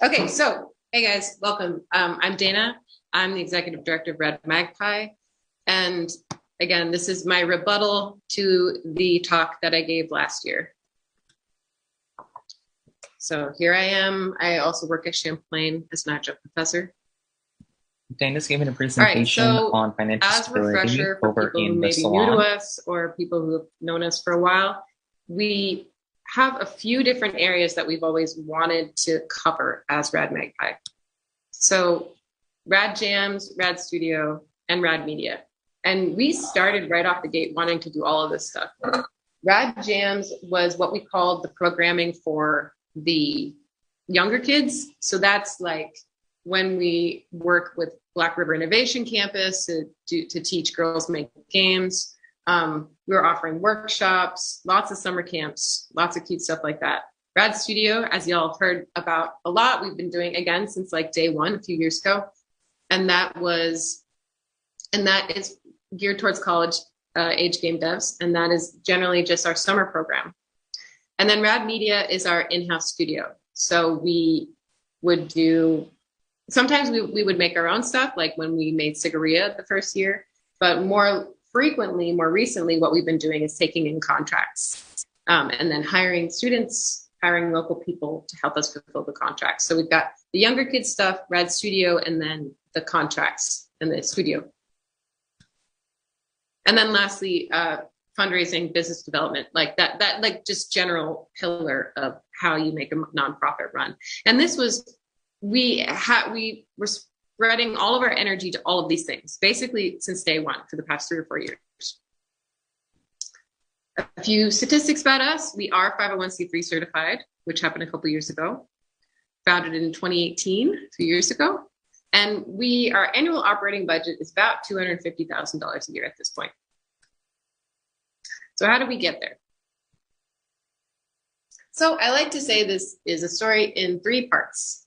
Okay, so hey guys, welcome. I'm Dana. I'm the executive director of Rad Magpie. And again, this is my rebuttal to the talk that I gave last year. So here I am. I also work at Champlain as an adjunct professor. Dana's giving a All right, presentation so on financial as a stability refresher for over people who in the may be new to salon. us or people who have known us for a while, we have a few different areas that we've always wanted to cover as Rad Magpie. So Rad Jams, Rad Studio, and Rad Media. And we started right off the gate wanting to do all of this stuff. Rad Jams was what we called the programming for the younger kids. So that's like when we work with Black River Innovation Campus to teach girls make games. We were offering workshops, lots of summer camps, lots of cute stuff like that. Rad Studio, as y'all have heard about a lot, we've been doing again since like day one a few years ago. And that is geared towards college age game devs. And that is generally just our summer program. And then Rad Media is our in-house studio. So we would do, sometimes we would make our own stuff, like when we made Cigaria the first year, but more recently, what we've been doing is taking in contracts and then hiring students, hiring local people to help us fulfill the contracts. So we've got the younger kids stuff, Rad Studio, and then the contracts in the studio. And then lastly, fundraising, business development, like that like just general pillar of how you make a nonprofit run. And this was, we were spreading all of our energy to all of these things, basically since day one for the past 3 or 4 years. A few statistics about us. We are 501c3 certified, which happened a couple years ago. Founded in 2018, 2 years ago. And our annual operating budget is about $250,000 a year at this point. So how did we get there? So I like to say this is a story in 3 parts.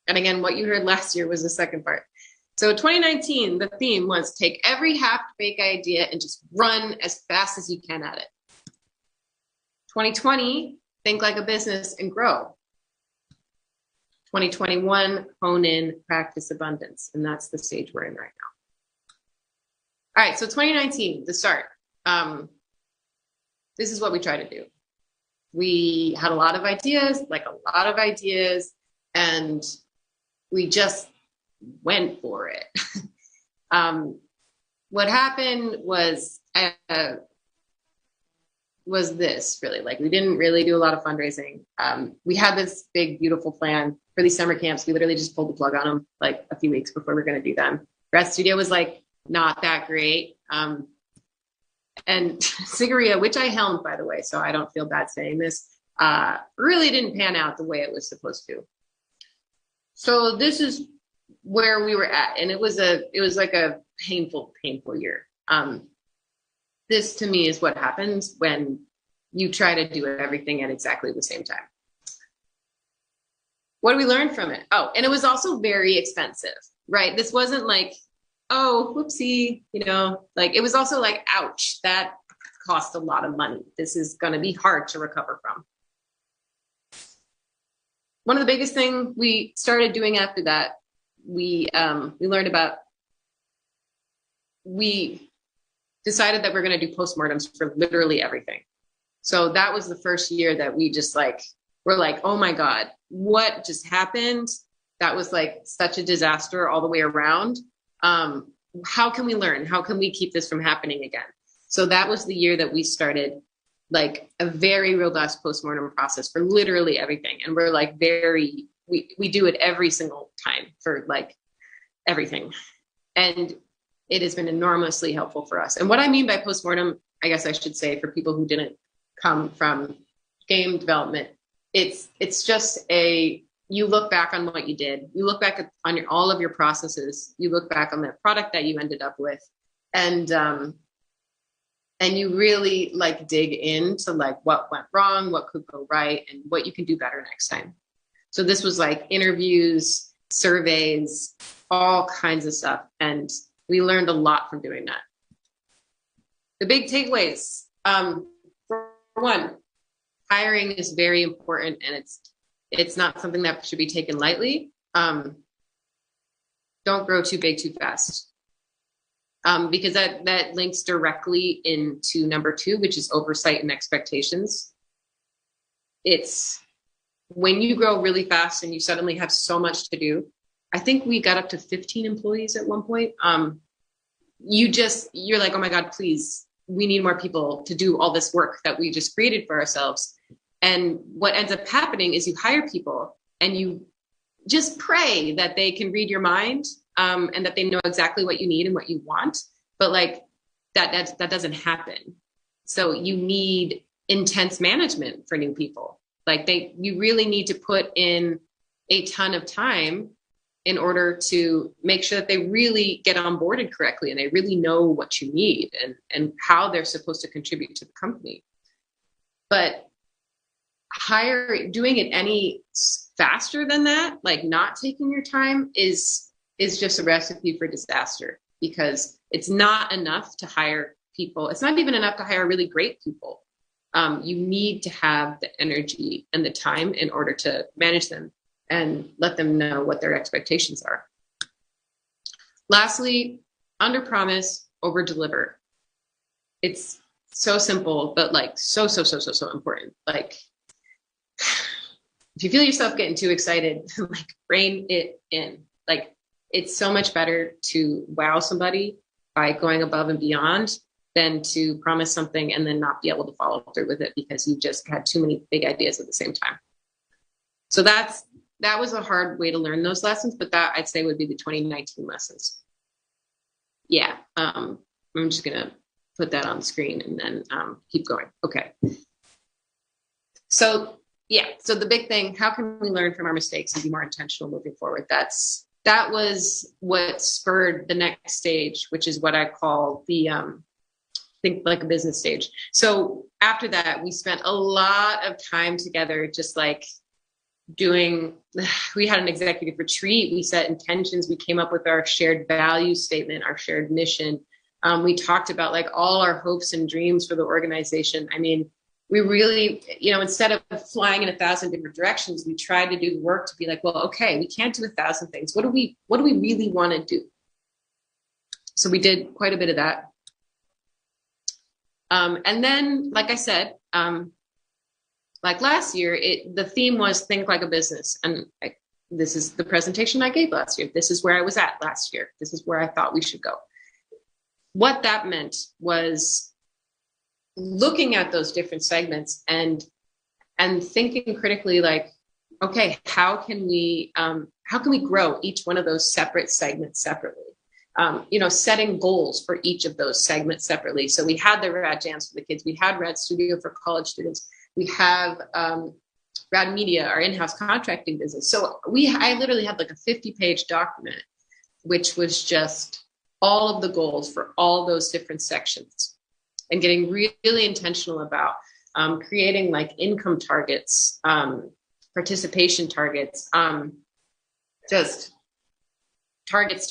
And again, what you heard last year was the second part. So 2019, the theme was take every half-baked idea and just run as fast as you can at it. 2020, think like a business and grow. 2021, hone in, practice abundance. And that's the stage we're in right now. All right, so 2019, the start. This is what we try to do. We had a lot of ideas, and we just went for it. What happened was this really, like, we didn't really do a lot of fundraising. We had this big, beautiful plan for these summer camps. We literally just pulled the plug on them like a few weeks before we were going to do them. Rad Studio was like not that great. And Cigaria, which I helmed, by the way, so I don't feel bad saying this, really didn't pan out the way it was supposed to. So this is where we were at, and it was like a painful year. This to me is what happens when you try to do everything at exactly the same time. What did we learn from it? Oh, and it was also very expensive, right? This wasn't like, oh, whoopsie, like it was also like, ouch, that cost a lot of money. This is going to be hard to recover from. One of the biggest things we started doing after that, we decided that we're going to do postmortems for literally everything. So that was the first year that we just we're like, oh my God, what just happened? That was like such a disaster all the way around. How can we learn? How can we keep this from happening again? So that was the year that we started like a very robust postmortem process for literally everything. And we're like we do it every single time for like everything. And it has been enormously helpful for us. And what I mean by postmortem, I guess I should say for people who didn't come from game development, it's just you look back on what you did. You look back on all of your processes. You look back on the product that you ended up with, and you really like dig into like what went wrong, what could go right, and what you can do better next time. So this was like interviews, surveys, all kinds of stuff, and we learned a lot from doing that. The big takeaways. For one, hiring is very important, and It's not something that should be taken lightly. Don't grow too big too fast. Because that links directly into number 2, which is oversight and expectations. It's when you grow really fast and you suddenly have so much to do. I think we got up to 15 employees at one point. You're like, oh my God, please, we need more people to do all this work that we just created for ourselves. And what ends up happening is you hire people and you just pray that they can read your mind, and that they know exactly what you need and what you want. But like that doesn't happen. So you need intense management for new people. Like you really need to put in a ton of time in order to make sure that they really get onboarded correctly and they really know what you need and how they're supposed to contribute to the company. But doing it any faster than that, like not taking your time, is just a recipe for disaster, because it's not enough to hire people. It's not even enough to hire really great people. You need to have the energy and the time in order to manage them and let them know what their expectations are. Lastly, under promise, over deliver. It's so simple, but like so important. Like, if you feel yourself getting too excited, like rein it in. Like, it's so much better to wow somebody by going above and beyond than to promise something and then not be able to follow through with it because you just had too many big ideas at the same time. So that was a hard way to learn those lessons, but that I'd say would be the 2019 lessons. Yeah, I'm just gonna put that on the screen and then keep going. Okay. So the big thing, how can we learn from our mistakes and be more intentional moving forward? That was what spurred the next stage, which is what I call the think like a business stage. So after that, we spent a lot of time together, just like we had an executive retreat. We set intentions. We came up with our shared value statement, our shared mission. We talked about like all our hopes and dreams for the organization. I mean, we really, instead of flying in 1,000 different directions, we tried to do the work to be like, well, okay, we can't do 1,000 things. What do we really want to do? So we did quite a bit of that. And then, like I said, like last year, the theme was think like a business. And this is the presentation I gave last year. This is where I was at last year. This is where I thought we should go. What that meant was looking at those different segments and thinking critically, like, okay, how can we grow each one of those separate segments separately? Setting goals for each of those segments separately. So we had the Rad Jams for the kids. We had Rad Studio for college students. We have Rad Media, our in-house contracting business. So I literally had like a 50-page document, which was just all of the goals for all those different sections, and getting really intentional about creating like income targets, participation targets, just targets,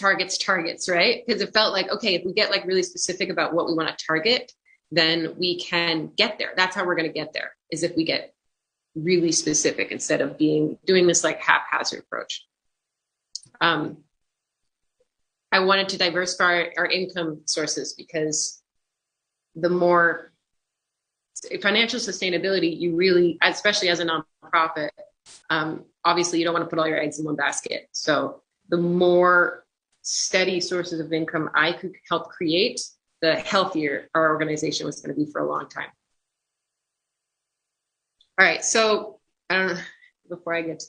right? Because it felt like, okay, if we get like really specific about what we want to target, then we can get there. That's how we're going to get there, is if we get really specific instead of doing this like haphazard approach. I wanted to diversify our income sources, because the more financial sustainability you really, especially as a nonprofit, obviously you don't want to put all your eggs in one basket. So the more steady sources of income I could help create, the healthier our organization was going to be for a long time. All right, so before I get to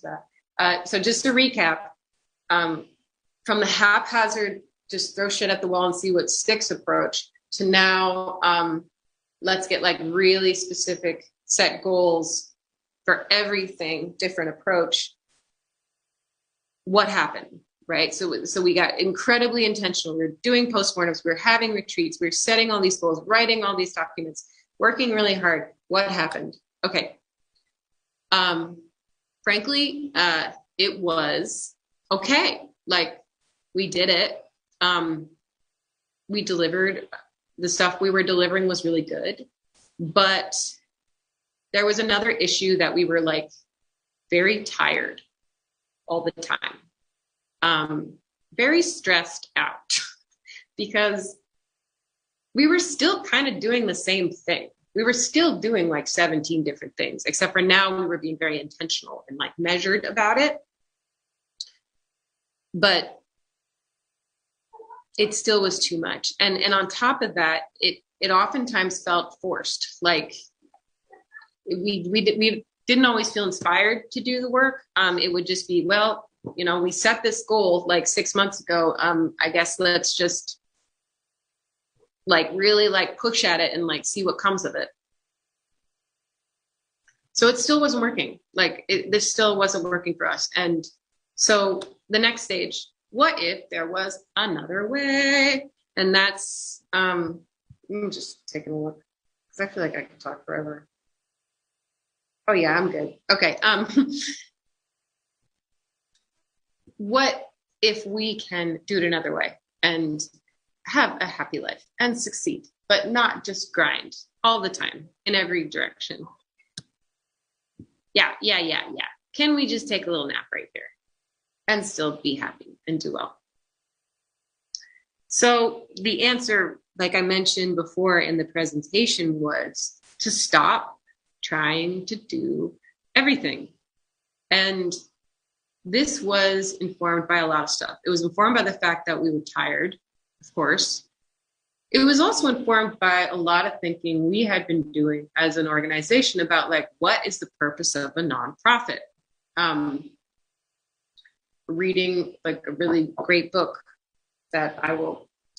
that, so just to recap, from the haphazard, just throw shit at the wall and see what sticks approach, to now let's get like really specific, set goals for everything, different approach. What happened, right? So we got incredibly intentional. We were doing postmortems, we were having retreats, we were setting all these goals, writing all these documents, working really hard. What happened? Okay. Frankly, it was okay. Like, we did it. We delivered. The stuff we were delivering was really good, but there was another issue that we were like very tired all the time, very stressed out because we were still kind of doing the same thing. We were still doing like 17 different things, except for now we were being very intentional and like measured about it. But it still was too much. And on top of that, it oftentimes felt forced. Like we didn't always feel inspired to do the work. It would just be, well, you know, we set this goal like 6 months ago. I guess let's just like really like push at it and like see what comes of it. So it still wasn't working. Like this still wasn't working for us. And so the next stage, what if there was another way? And that's, I'm just taking a look because I feel like I could talk forever. Oh yeah, I'm good. Okay. What if we can do it another way and have a happy life and succeed, but not just grind all the time in every direction? Yeah. Can we just take a little nap right here and still be happy and do well? So the answer, like I mentioned before in the presentation, was to stop trying to do everything. And this was informed by a lot of stuff. It was informed by the fact that we were tired, of course. It was also informed by a lot of thinking we had been doing as an organization about like, what is the purpose of a nonprofit? Reading like a really great book that I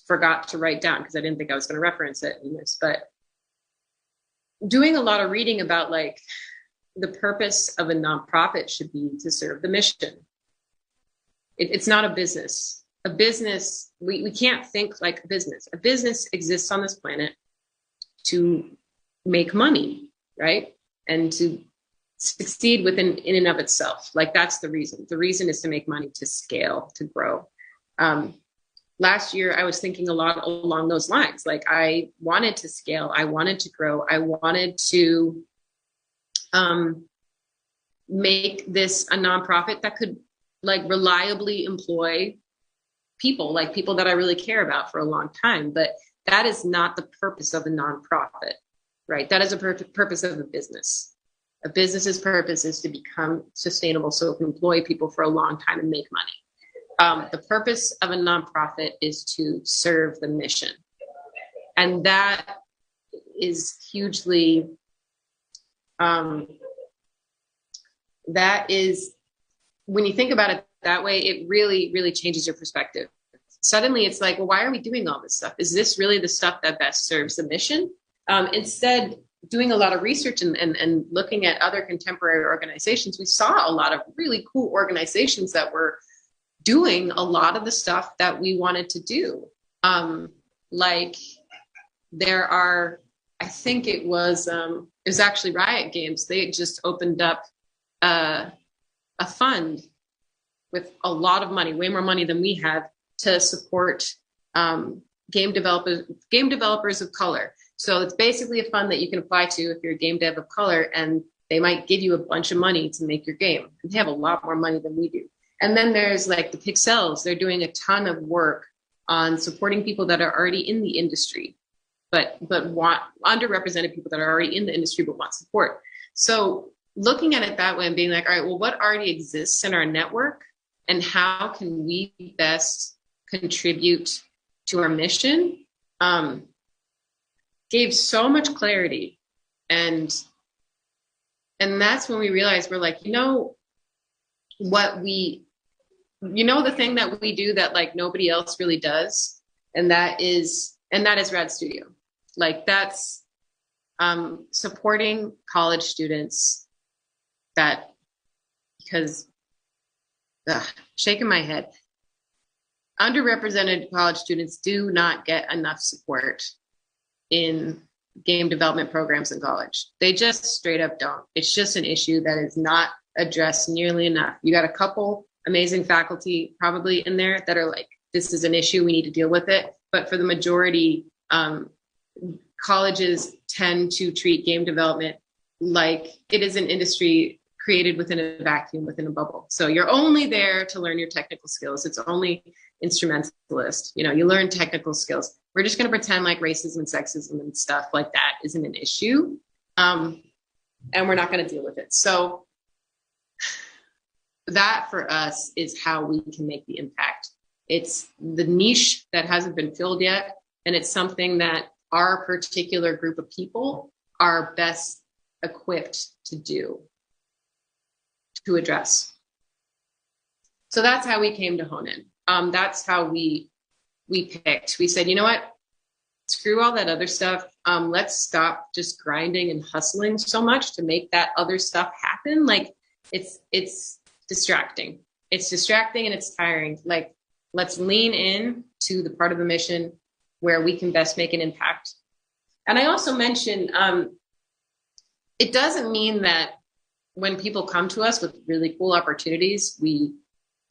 forgot to write down because I didn't think I was going to reference it in this, but doing a lot of reading about like the purpose of a nonprofit should be to serve the mission. It's not a business. A business, we can't think like a business. A business exists on this planet to make money, right? And to succeed within in and of itself. Like that's the reason. The reason is to make money, to scale, to grow. Last year, I was thinking a lot along those lines. Like I wanted to scale. I wanted to grow. I wanted to make this a nonprofit that could like reliably employ people, like people that I really care about for a long time. But that is not the purpose of a nonprofit, right? That is a purpose of a business. A business's purpose is to become sustainable so it can employ people for a long time and make money. The purpose of a nonprofit is to serve the mission. And that is hugely, that is, when you think about it that way, it really, really changes your perspective. Suddenly it's like, well, why are we doing all this stuff? Is this really the stuff that best serves the mission? Instead, doing a lot of research and looking at other contemporary organizations, we saw a lot of really cool organizations that were doing a lot of the stuff that we wanted to do. Like there are, I think it was actually Riot Games. They just opened up a fund with a lot of money, way more money than we have, to support game developers of color. So it's basically a fund that you can apply to if you're a game dev of color, and they might give you a bunch of money to make your game. And they have a lot more money than we do. And then there's like the Pixels. They're doing a ton of work on supporting people that are already in the industry, but want underrepresented people that are already in the industry but want support. So looking at it that way and being like, all right, well, what already exists in our network and how can we best contribute to our mission, gave so much clarity. And that's when we realized we're like, the thing that we do that like nobody else really does. And that is Rad Studio. Like that's supporting college students because shaking my head, underrepresented college students do not get enough support in game development programs in college. They just straight up don't. It's just an issue that is not addressed nearly enough. You got a couple amazing faculty probably in there that are like, this is an issue, we need to deal with it. But for the majority, colleges tend to treat game development like it is an industry created within a vacuum, within a bubble. So you're only there to learn your technical skills. It's only instrumentalist. You know, you learn technical skills. We're just going to pretend like racism and sexism and stuff like that isn't an issue. And we're not going to deal with it. So that for us is how we can make the impact. It's the niche that hasn't been filled yet. And it's something that our particular group of people are best equipped to do, to address. So that's how we came to Honan. That's how we picked. We said, you know what? Screw all that other stuff. Let's stop just grinding and hustling so much to make that other stuff happen. Like it's distracting. It's distracting and it's tiring. Like, let's lean in to the part of the mission where we can best make an impact. And I also mentioned, it doesn't mean that when people come to us with really cool opportunities, we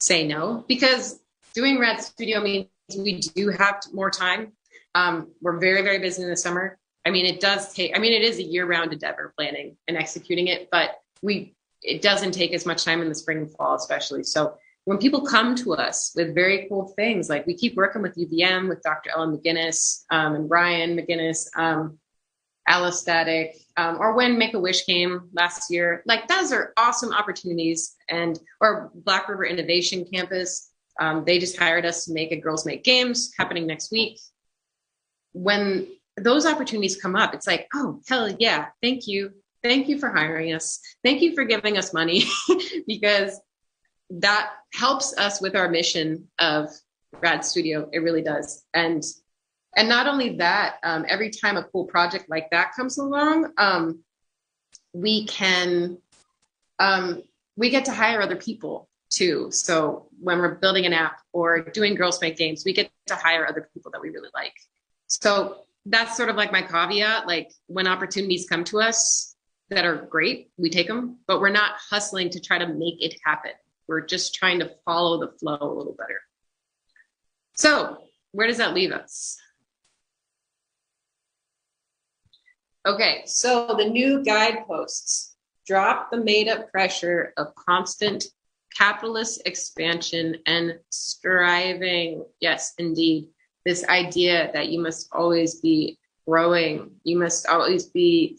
say no, because doing Rad Studio means we do have more time. We're very, very busy in the summer. I mean, it is a year-round endeavor, planning and executing it, but it doesn't take as much time in the spring and fall, especially. So when people come to us with very cool things, like we keep working with UVM, with Dr. Ellen McGinnis, and Brian McGinnis, Allostatic, or when Make-A-Wish came last year, like those are awesome opportunities. Or Black River Innovation Campus, they just hired us to make a Girls Make Games happening next week. When those opportunities come up, it's like, oh, hell yeah, thank you. Thank you for hiring us. Thank you for giving us money because that helps us with our mission of Rad Studio. It really does. And not only that, every time a cool project like that comes along, we get to hire other people too. So when we're building an app or doing Girls Make Games, we get to hire other people that we really like. So that's sort of like my caveat. Like when opportunities come to us that are great, we take them, but we're not hustling to try to make it happen. We're just trying to follow the flow a little better. So where does that leave us? Okay, so the new guideposts: drop the made-up pressure of constant capitalist expansion and striving. Yes, indeed. This idea that you must always be growing. You must always be,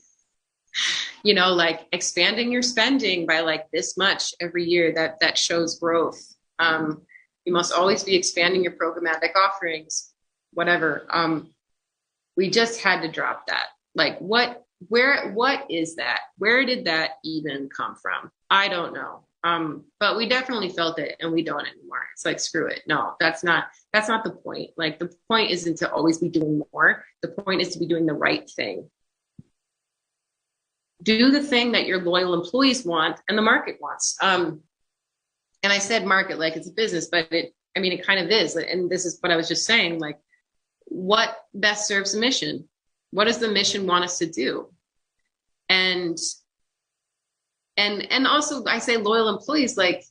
like expanding your spending by like this much every year. That shows growth. You must always be expanding your programmatic offerings, whatever. We just had to drop that. Like what is that? Where did that even come from? I don't know. But we definitely felt it and we don't anymore. It's like, screw it. No, that's not the point. Like the point isn't to always be doing more. The point is to be doing the right thing. Do the thing that your loyal employees want and the market wants. And I said market like it's a business, but it kind of is. And this is what I was just saying, like what best serves the mission? What does the mission want us to do? And also I say loyal employees, like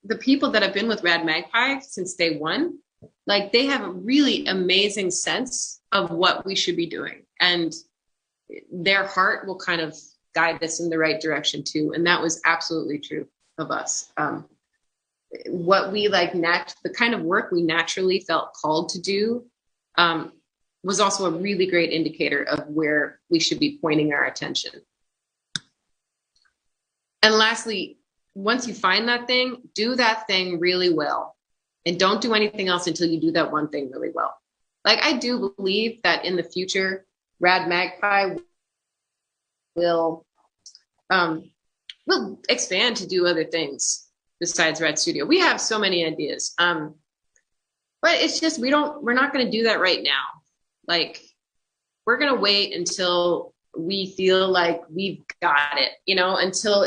the people that have been with Rad Magpie since day one, like they have a really amazing sense of what we should be doing. And their heart will kind of guide us in the right direction too. And that was absolutely true of us. What we the kind of work we naturally felt called to do was also a really great indicator of where we should be pointing our attention. And lastly, once you find that thing, do that thing really well. And don't do anything else until you do that one thing really well. Like I do believe that in the future, Rad Magpie will expand to do other things besides Rad Studio. We have so many ideas. But it's just, we're not going to do that right now. Like we're going to wait until we feel like we've got it, until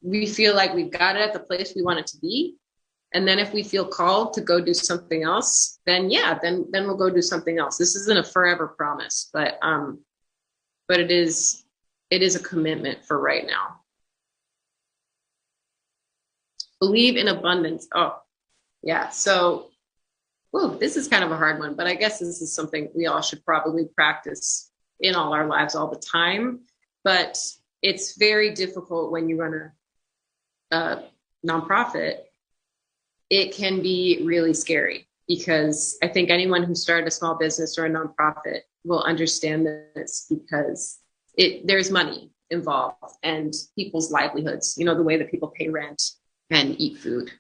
we feel like we've got it at the place we want it to be. And then if we feel called to go do something else, then we'll go do something else. This isn't a forever promise, but it is a commitment for right now. Believe in abundance. Oh, yeah. So, this is kind of a hard one, but I guess this is something we all should probably practice in all our lives all the time. But it's very difficult when you run a nonprofit. It can be really scary because I think anyone who started a small business or a nonprofit will understand this because there's money involved and people's livelihoods, you know, the way that people pay rent and eat food.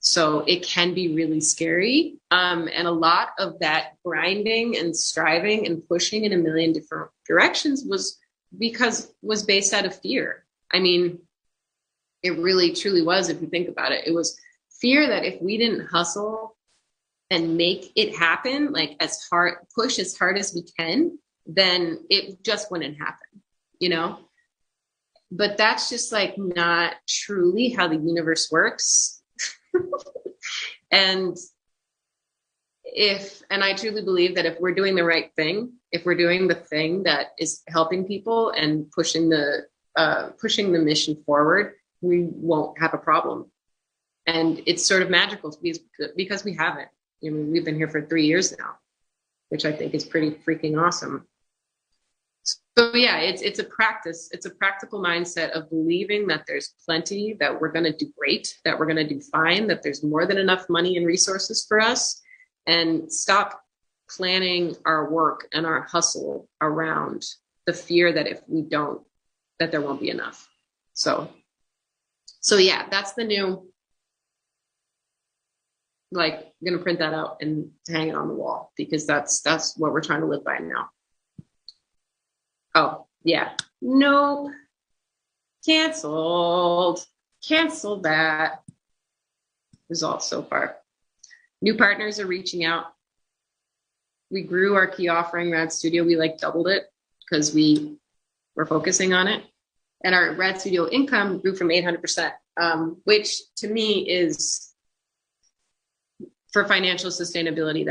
So it can be really scary. And a lot of that grinding and striving and pushing in a million different directions was based out of fear. I mean, it really truly was, if you think about it. It was fear that if we didn't hustle and make it happen, like push as hard as we can, then it just wouldn't happen, you know? But that's just like not truly how the universe works. And I truly believe that if we're doing the right thing, if we're doing the thing that is helping people and pushing the mission forward, we won't have a problem. And it's sort of magical because we haven't. I mean, we've been here for 3 years now, which I think is pretty freaking awesome. So yeah, it's a practice. It's a practical mindset of believing that there's plenty, that we're going to do great, that we're going to do fine, that there's more than enough money and resources for us, and stop planning our work and our hustle around the fear that if we don't, that there won't be enough. So yeah, that's the new, like, I'm going to print that out and hang it on the wall because that's what we're trying to live by now. Oh, yeah. Nope. Canceled. Canceled that. Results so far. New partners are reaching out. We grew our key offering, Rad Studio. We like doubled it because we were focusing on it. And our Rad Studio income grew from 800%, which to me is, for financial sustainability,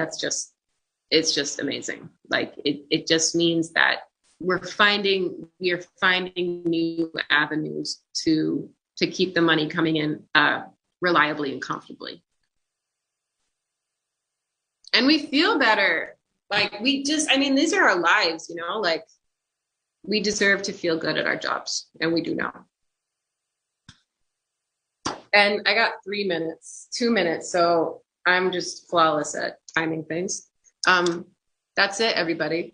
it's just amazing. Like it just means that we are finding new avenues to keep the money coming in reliably and comfortably. And we feel better. Like these are our lives, you know, like we deserve to feel good at our jobs, and we do now. And I got 2 minutes. So I'm just flawless at timing things. That's it, everybody.